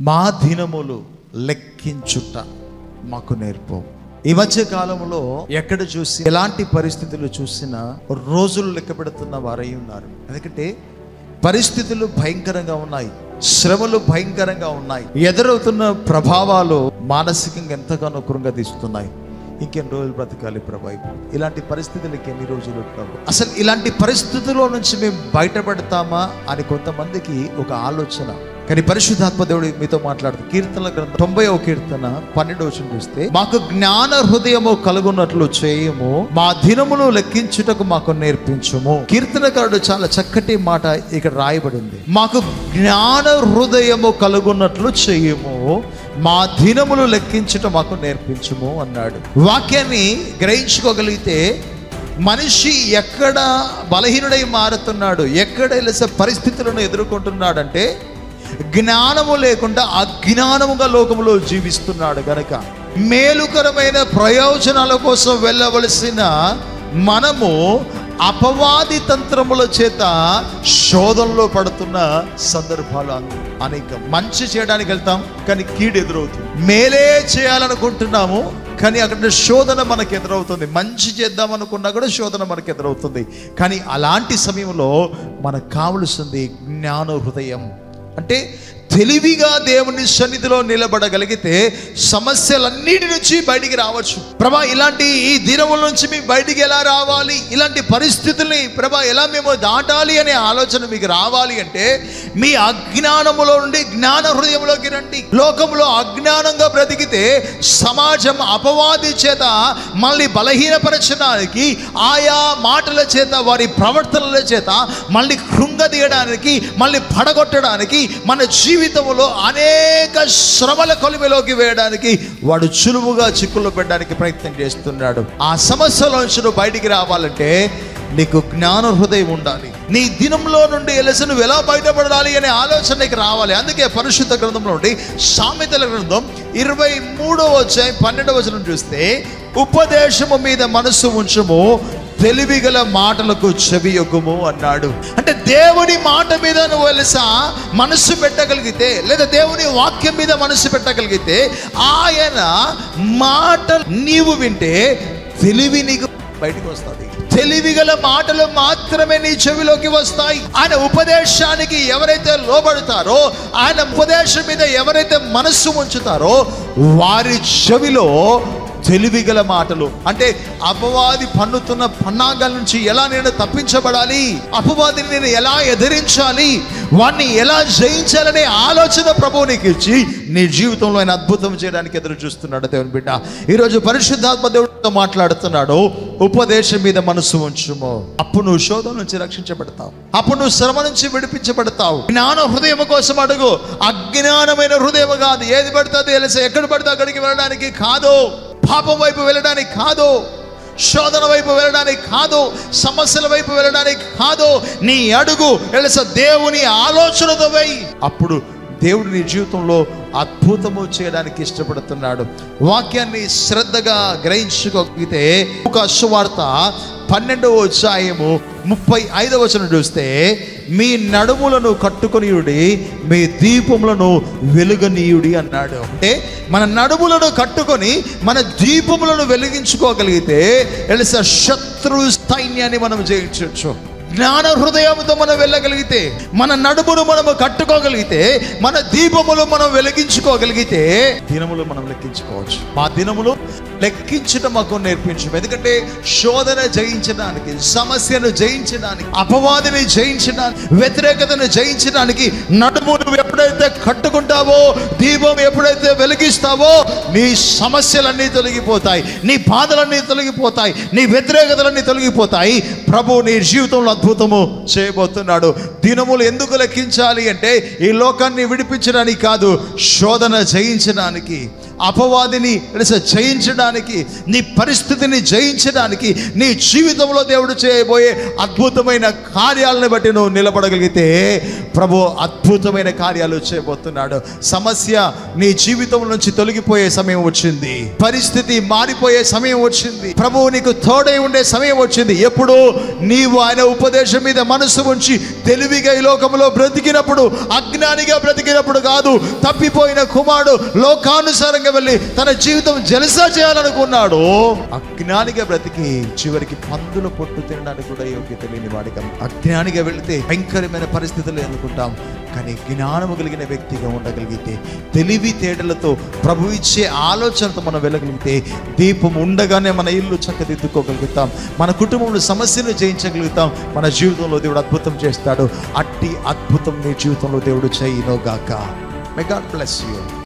మా దినములు లెక్కించుట మాకు నేర్పు. ఈ మధ్య కాలంలో ఎక్కడ చూసి ఎలాంటి పరిస్థితులు చూసినా రోజులు లెక్క పెడుతున్న వారై ఉన్నారు. ఎందుకంటే పరిస్థితులు భయంకరంగా ఉన్నాయి, శ్రమలు భయంకరంగా ఉన్నాయి, ఎదురవుతున్న ప్రభావాలు మానసికంగా ఎంతగానో కృంగదీస్తున్నాయి. ఇంకెన్ని రోజులు బ్రతకాలి ప్రభు? ఇలాంటి పరిస్థితులకి ఎన్ని రోజులు ప్రభు? అసలు ఇలాంటి పరిస్థితుల్లో నుంచి మేము బయటపడతామా అని కొంతమందికి ఒక ఆలోచన. కానీ పరిశుద్ధాత్మ దేవుడు మీతో మాట్లాడుతూ కీర్తనల గ్రంథం 90వ కీర్తన 12వ వచనం చూస్తే, మాకు జ్ఞాన హృదయము కలుగున్నట్లు చేయము, మా దినములు లెక్కించుటకు మాకు నేర్పించుము. కీర్తనకారుడు చాలా చక్కటి మాట ఇక్కడ రాయబడింది. మాకు జ్ఞాన హృదయము కలుగున్నట్లు చేయము, మా దినములు లెక్కించుట మాకు నేర్పించుము అన్నాడు. వాక్యాన్ని గ్రహించుకోగలిగితే మనిషి ఎక్కడ బలహీనుడై మారుతున్నాడు, ఎక్కడ పరిస్థితులను ఎదుర్కొంటున్నాడంటే జ్ఞానము లేకుండా అజ్ఞానముగా లోకములో జీవిస్తున్నాడు. గనక మేలుకరమైన ప్రయోజనాల కోసం వెళ్ళవలసిన మనము అపవాది తంత్రముల చేత శోధనలో పడుతున్న సందర్భాలు అనేక. మంచి చేయడానికి వెళ్తాం కానీ కీడు ఎదురవుతుంది. మేలే చేయాలనుకుంటున్నాము కానీ అక్కడ శోధన మనకు ఎదురవుతుంది. మంచి చేద్దాం అనుకున్నా కూడా శోధన మనకు ఎదురవుతుంది. కానీ అలాంటి సమయంలో మనకు కావలసింది జ్ఞాన హృదయం. అంటే తెలివిగా దేవుని సన్నిధిలో నిలబడగలిగితే సమస్యలన్నిటి నుంచి బయటికి రావచ్చు. ప్రభా ఇలాంటి ఈ దినముల నుంచి మేము బయటికి ఎలా రావాలి, ఇలాంటి పరిస్థితుల్ని ప్రభా ఎలా మేము దాటాలి అనే ఆలోచన మీకు రావాలి అంటే మీ అజ్ఞానములో నుండి జ్ఞాన హృదయంలోకి రండి. లోకంలో అజ్ఞానంగా బ్రతికితే సమాజం అపవాది చేత మళ్ళీ బలహీనపరచడానికి, ఆయా మాటల చేత వారి ప్రవర్తనల చేత మళ్ళీ కృంగదీయడానికి, మళ్ళీ పడగొట్టడానికి, మన జీవితంలో అనేక శ్రమల కొలిమిలోకి వేయడానికి వాడు చులువుగా చిక్కుల్లో పెట్టడానికి ప్రయత్నం చేస్తున్నాడు. ఆ సమస్యలోంచి నువ్వు బయటికి రావాలంటే నీకు జ్ఞాన హృదయం ఉండాలి. నీ దినంలో నుండి నువ్వు ఎలా బయటపడాలి అనే ఆలోచన నీకు రావాలి. అందుకే పరిశుద్ధ గ్రంథంలో నుండి సామెతల గ్రంథం 23వ అధ్యాయం 12వ వచనం చూస్తే, ఉపదేశము మీద మనస్సు ఉంచుము, తెలివిగల మాటలకు చెవియొగ్గుము అన్నాడు. అంటే దేవుని మాట మీద నువ్వు మనస్సు పెట్టగలిగితే, లేదా దేవుని వాక్యం మీద మనస్సు పెట్టగలిగితే, ఆయన మాట నీవు వింటే తెలివి నీకు బయటకు వస్తుంది. తెలివిగల మాటలు మాత్రమే నీ చెవిలోకి వస్తాయి. ఆయన ఉపదేశానికి ఎవరైతే లోబడతారో, ఆయన ఉపదేశం మీద ఎవరైతే మనస్సు ఉంచుతారో వారి చెవిలో తెలివిగల మాటలు. అంటే అపవాది పన్నుతున్న పన్నాగాల నుంచి ఎలా నేను తప్పించబడాలి, అపవాదిని నేను ఎలా ఎదిరించాలి, వాడిని ఎలా జయించాలనే ఆలోచన ప్రభువు నీకు ఇచ్చి నీ జీవితంలో ఆయన అద్భుతం చేయడానికి ఎదురు చూస్తున్నాడు. దేవుని బిడ్డ, ఈరోజు పరిశుద్ధాత్మ దేవుడితో మాట్లాడుతున్నాడు. ఉపదేశం మీద మనసు ఉంచుము, అప్పుడు నువ్వు శోధన నుంచి రక్షించబడతావు, అప్పుడు నువ్వు శ్రమ నుంచి విడిపించబడతావు. జ్ఞాన హృదయం కోసం అడుగు, అజ్ఞానమైన హృదయం కాదు. ఏది పడుతుంది ఎక్కడ పడితే అక్కడికి వెళ్ళడానికి కాదు, పాపం వైపు వెళ్ళడానికి కాదు, శోధన వైపు వెళ్ళడానికి కాదు, సమస్యల వైపు వెళ్ళడానికి కాదు. నీ అడుగు దేవుని ఆలోచనతో వేయి. అప్పుడు దేవుడు నీ జీవితంలో అద్భుతము చేయడానికి ఇష్టపడుతున్నాడు. వాక్యాన్ని శ్రద్ధగా గ్రహించుకోగలిగితే ఒక సువార్త 12వ అధ్యాయము 35వ వచనం చూస్తే, మీ నడుములను కట్టుకొనియుడి, మీ దీపములను వెలుగనీయుడి అన్నాడు. అంటే మన నడుములను కట్టుకొని మన దీపములను వెలిగించుకోగలిగితే శత్రు సైన్యాన్ని మనం జయించవచ్చు. జ్ఞాన హృదయంతో మనం వెళ్ళగలిగితే, మన నడుమును మనము కట్టుకోగలిగితే, మన దీపములు మనం వెలిగించుకోగలిగితే దినములు మనం లెక్కించుకోవచ్చు. మా దినములు లెక్కించడం మాకు నేర్పించు. ఎందుకంటే శోధన జయించడానికి, సమస్యను జయించడానికి, అపవాదిని జయించడానికి, వ్యతిరేకతను జయించడానికి నడుము నువ్వు ఎప్పుడైతే కట్టుకుంటావో, దీపం ఎప్పుడైతే వెలిగిస్తావో నీ సమస్యలన్నీ తొలగిపోతాయి, నీ బాధలన్నీ తొలగిపోతాయి, నీ వ్యతిరేకతలన్నీ తొలగిపోతాయి. ప్రభు నీ జీవితంలో అద్భుతము చేయబోతున్నాడు. దినములు ఎందుకు లెక్కించాలి అంటే ఈ లోకాన్ని విడిపించడానికి కాదు, శోధన జయించడానికి, అపవాదిని జయించడానికి జయించడానికి, నీ పరిస్థితిని జయించడానికి, నీ జీవితంలో దేవుడు చేయబోయే అద్భుతమైన కార్యాలను బట్టి నువ్వు నిలబడగలిగితే ప్రభు అద్భుతమైన కార్యాలు చేయబోతున్నాడు. సమస్య నీ జీవితం నుంచి తొలగిపోయే సమయం వచ్చింది. పరిస్థితి మారిపోయే సమయం వచ్చింది. ప్రభువు నీకు తోడై ఉండే సమయం వచ్చింది. ఎప్పుడు నీవు ఆయన ఉపదేశం మీద మనసు ఉంచి తెలివిగా ఈ లోకంలో బ్రతికినప్పుడు, అజ్ఞానిగా బ్రతికినప్పుడు కాదు. తప్పిపోయిన కుమారుడు లోకానుసారంగా వెళ్ళి తన జీవితం జలసా చేయాలనుకున్నాడు. అజ్ఞానిగా బ్రతికి చివరికి పందుల పొట్టు తినడానికి కూడా యోగ్యత లేని వాడిగా, అజ్ఞానిగా వెళితే భయంకరమైన పరిస్థితులు ఎదుర్కొంటాం. కానీ జ్ఞానము కలిగిన వ్యక్తిగా ఉండగలిగితే, తెలివితేటలతో ప్రభు ఇచ్చే ఆలోచనతో మనం వెళ్ళగలిగితే, దీపం ఉండగానే మన ఇల్లు చక్కదిద్దుకోగలుగుతాం, మన కుటుంబంలో సమస్యను జయించగలుగుతాం, మన జీవితంలో దేవుడు అద్భుతం చేస్తాడు. అట్టి అద్భుతం నీ జీవితంలో దేవుడు చేయనోగాక. May God bless you.